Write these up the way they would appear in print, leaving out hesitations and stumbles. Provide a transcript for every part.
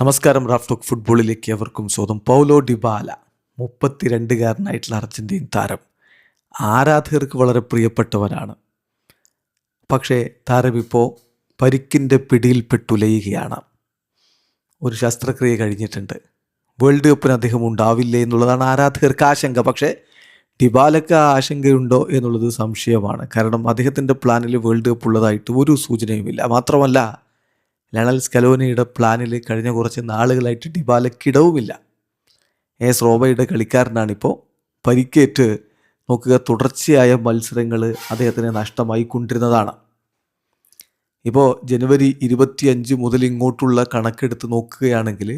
നമസ്കാരം. Raf talk ഫുട്ബോളിലേക്ക് അവർക്കും സ്വന്തം. പൗലോ ഡിബാല 32കാരനായിട്ടുള്ള അർജന്റീൻ താരം ആരാധകർക്ക് വളരെ പ്രിയപ്പെട്ടവനാണ്. പക്ഷേ താരം ഇപ്പോൾ പരിക്കിൻ്റെ പിടിയിൽപ്പെട്ടുലയുകയാണ്. ഒരു ശസ്ത്രക്രിയ കഴിഞ്ഞിട്ടുണ്ട്. വേൾഡ് കപ്പിന് അദ്ദേഹം ഉണ്ടാവില്ലേ എന്നുള്ളതാണ് ആരാധകർക്ക് ആശങ്ക. പക്ഷേ ഡിബാലയ്ക്ക് ആശങ്കയുണ്ടോ എന്നുള്ളത് സംശയമാണ്. കാരണം അദ്ദേഹത്തിൻ്റെ പ്ലാനിൽ വേൾഡ് കപ്പ് ഉള്ളതായിട്ട് ഒരു സൂചനയുമില്ല. മാത്രമല്ല, ലയണൽ സ്കലോനിയുടെ പ്ലാനിൽ കഴിഞ്ഞ കുറച്ച് നാളുകളായിട്ട് ഡിബാലയ്ക്കിടവുമില്ല. എസ് റോമയുടെ കളിക്കാരനാണിപ്പോൾ പരിക്കേറ്റ് നോക്കുക. തുടർച്ചയായ മത്സരങ്ങൾ അദ്ദേഹത്തിന് നഷ്ടമായി കൊണ്ടിരുന്നതാണ്. ഇപ്പോൾ ജനുവരി 25 മുതൽ ഇങ്ങോട്ടുള്ള കണക്കെടുത്ത് നോക്കുകയാണെങ്കിൽ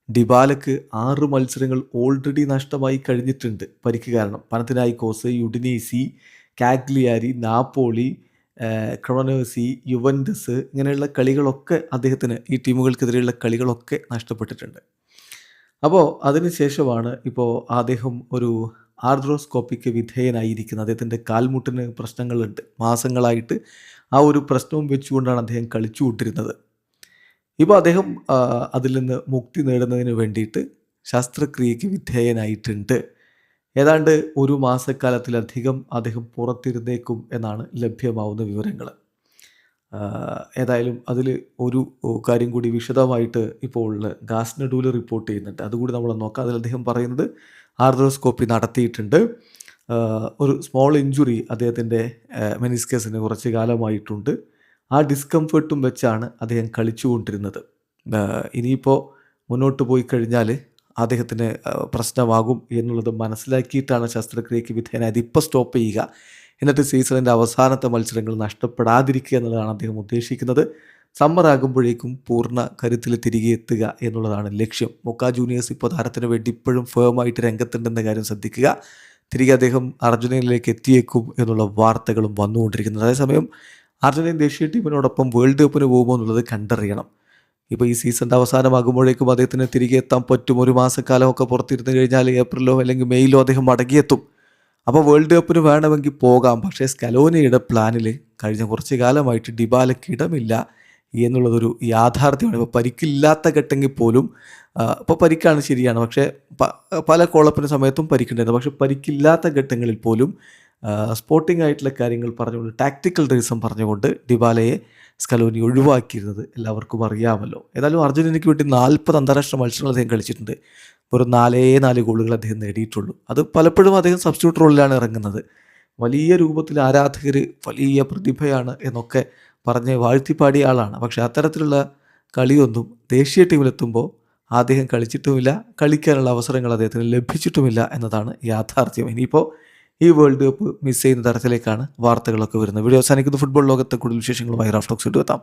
ഡിബാലയ്ക്ക് 6 മത്സരങ്ങൾ ഓൾറെഡി നഷ്ടമായി കഴിഞ്ഞിട്ടുണ്ട് പരിക്ക് കാരണം. പനത്തിനായിക്കോസ്, യുഡിനീസി, കാഗ്ലിയാരി, നാപ്പോളി, ക്രോനേഴ്സി, യുവൻറ്റസ് ഇങ്ങനെയുള്ള കളികളൊക്കെ അദ്ദേഹത്തിന്, ഈ ടീമുകൾക്കെതിരെയുള്ള കളികളൊക്കെ നഷ്ടപ്പെട്ടിട്ടുണ്ട്. അപ്പോൾ അതിനുശേഷമാണ് ഇപ്പോൾ അദ്ദേഹം ഒരു ആർദ്രോസ്കോപ്പിക്ക് വിധേയനായിരിക്കുന്നത്. അദ്ദേഹത്തിൻ്റെ കാൽമുട്ടിന് പ്രശ്നങ്ങളുണ്ട്. മാസങ്ങളായിട്ട് ആ ഒരു പ്രശ്നവും വെച്ചുകൊണ്ടാണ് അദ്ദേഹം കളിച്ചുകൊണ്ടിരുന്നത്. ഇപ്പോൾ അദ്ദേഹം അതിൽ നിന്ന് മുക്തി നേടുന്നതിന് വേണ്ടിയിട്ട് ശസ്ത്രക്രിയയ്ക്ക് വിധേയനായിട്ടുണ്ട്. ഏതാണ്ട് ഒരു മാസക്കാലത്തിലധികം അദ്ദേഹം പുറത്തിരുന്നേക്കും എന്നാണ് ലഭ്യമാവുന്ന വിവരങ്ങൾ. ഏതായാലും അതിൽ ഒരു കാര്യം കൂടി വിശദമായിട്ട് ഇപ്പോൾ ഗാസ്നഡൂല് റിപ്പോർട്ട് ചെയ്യുന്നുണ്ട്. അതുകൂടി നമ്മൾ നോക്കാം. അതിൽ അദ്ദേഹം പറയുന്നത് ആർദ്രോസ്കോപ്പി നടത്തിയിട്ടുണ്ട്. ഒരു സ്മോൾ ഇഞ്ചുറി അദ്ദേഹത്തിൻ്റെ മെനിസ്കസിന് കുറച്ച് കാലമായിട്ടുണ്ട്. ആ ഡിസ്കംഫർട്ടും വെച്ചാണ് അദ്ദേഹം കളിച്ചുകൊണ്ടിരുന്നത്. ഇനിയിപ്പോൾ മുന്നോട്ട് പോയി കഴിഞ്ഞാൽ അദ്ദേഹത്തിന് പ്രശ്നമാകും എന്നുള്ളത് മനസ്സിലാക്കിയിട്ടാണ് ശസ്ത്രക്രിയയ്ക്ക് വിധേയനായത്. ഇപ്പോൾ സ്റ്റോപ്പ് ചെയ്യുക, എന്നിട്ട് സീസണിൻ്റെ അവസാനത്തെ മത്സരങ്ങൾ നഷ്ടപ്പെടാതിരിക്കുക എന്നുള്ളതാണ് അദ്ദേഹം ഉദ്ദേശിക്കുന്നത്. സമ്മർ ആകുമ്പോഴേക്കും പൂർണ്ണ കരുത്തിൽ തിരികെ എത്തുക എന്നുള്ളതാണ് ലക്ഷ്യം. ബോക്ക ജൂനിയേഴ്സ് ഇപ്പോൾ താരത്തിന് വേണ്ടി ഇപ്പോഴും ഫേമായിട്ട് രംഗത്തുണ്ടെന്ന കാര്യം ശ്രദ്ധിക്കുക. തിരികെ അദ്ദേഹം അർജന്റീനയിലേക്ക് എത്തിയേക്കും എന്നുള്ള വാർത്തകളും വന്നുകൊണ്ടിരിക്കുന്നത്. അതേസമയം അർജന്റീൻ ദേശീയ ടീമിനോടൊപ്പം വേൾഡ് കപ്പിന് പോകുമോ എന്നുള്ളത് കണ്ടറിയണം. ഇപ്പോൾ ഈ സീസണിൻ്റെ അവസാനമാകുമ്പോഴേക്കും അദ്ദേഹത്തിന് തിരികെ എത്താൻ പറ്റും. ഒരു മാസക്കാലമൊക്കെ പുറത്തിരുന്ന് കഴിഞ്ഞാൽ ഏപ്രിലോ അല്ലെങ്കിൽ മെയ്യിലോ അദ്ദേഹം മടങ്ങിയെത്തും. അപ്പോൾ വേൾഡ് കപ്പിന് വേണമെങ്കിൽ പോകാം. പക്ഷേ സ്കലോനിയുടെ പ്ലാനിൽ കഴിഞ്ഞ കുറച്ച് കാലമായിട്ട് ഡിബാലയ്ക്ക് ഇടമില്ല എന്നുള്ളതൊരു യാഥാർത്ഥ്യമാണ്. ഇപ്പോൾ പരിക്കില്ലാത്ത ഘട്ടെങ്കിൽ പോലും, ഇപ്പോൾ പരിക്കാണ് ശരിയാണ്, പക്ഷേ പല കോളപ്പിന് സമയത്തും പരിക്കുണ്ടായിരുന്നു. പക്ഷേ പരിക്കില്ലാത്ത ഘട്ടങ്ങളിൽ പോലും സ്പോർട്ടിംഗ് ആയിട്ടുള്ള കാര്യങ്ങൾ പറഞ്ഞുകൊണ്ട്, ടാക്ടിക്കൽ റീസൺ പറഞ്ഞുകൊണ്ട് ഡിബാലയെ സ്കലോനി ഒഴിവാക്കിയിരുന്നത് എല്ലാവർക്കും അറിയാമല്ലോ. ഏതായാലും അർജന്റീനയ്ക്ക് വേണ്ടി 40 അന്താരാഷ്ട്ര മത്സരങ്ങൾ അദ്ദേഹം കളിച്ചിട്ടുണ്ട്. ഒരു 4 ഗോളുകൾ അദ്ദേഹം നേടിയിട്ടുള്ളൂ. അത് പലപ്പോഴും അദ്ദേഹം സബ്സ്റ്റിറ്റ്യൂട്ട് റോളിലാണ് ഇറങ്ങുന്നത്. വലിയ രൂപത്തിൽ ആരാധകർ വലിയ പ്രതിഭയാണ് എന്നൊക്കെ പറഞ്ഞ് വാഴ്ത്തിപ്പാടിയ ആളാണ്. പക്ഷേ അത്തരത്തിലുള്ള കളിയൊന്നും ദേശീയ ടീമിലെത്തുമ്പോൾ അദ്ദേഹം കളിച്ചിട്ടുമില്ല, കളിക്കാനുള്ള അവസരങ്ങൾ അദ്ദേഹത്തിന് ലഭിച്ചിട്ടുമില്ല എന്നതാണ് യാഥാർത്ഥ്യം. ഇനിയിപ്പോൾ ഈ വേൾഡ് കപ്പ് മിസ് ചെയ്യുന്ന തരത്തിലേക്കാണ് വാർത്തകളൊക്കെ വരുന്നത്. വീഡിയോ അവസാനിക്കുന്ന. ഫുട്ബോൾ ലോകത്തെ കൂടുതൽ വിശേഷങ്ങളുമായി റാഫ് ടോക്സ് എത്താം.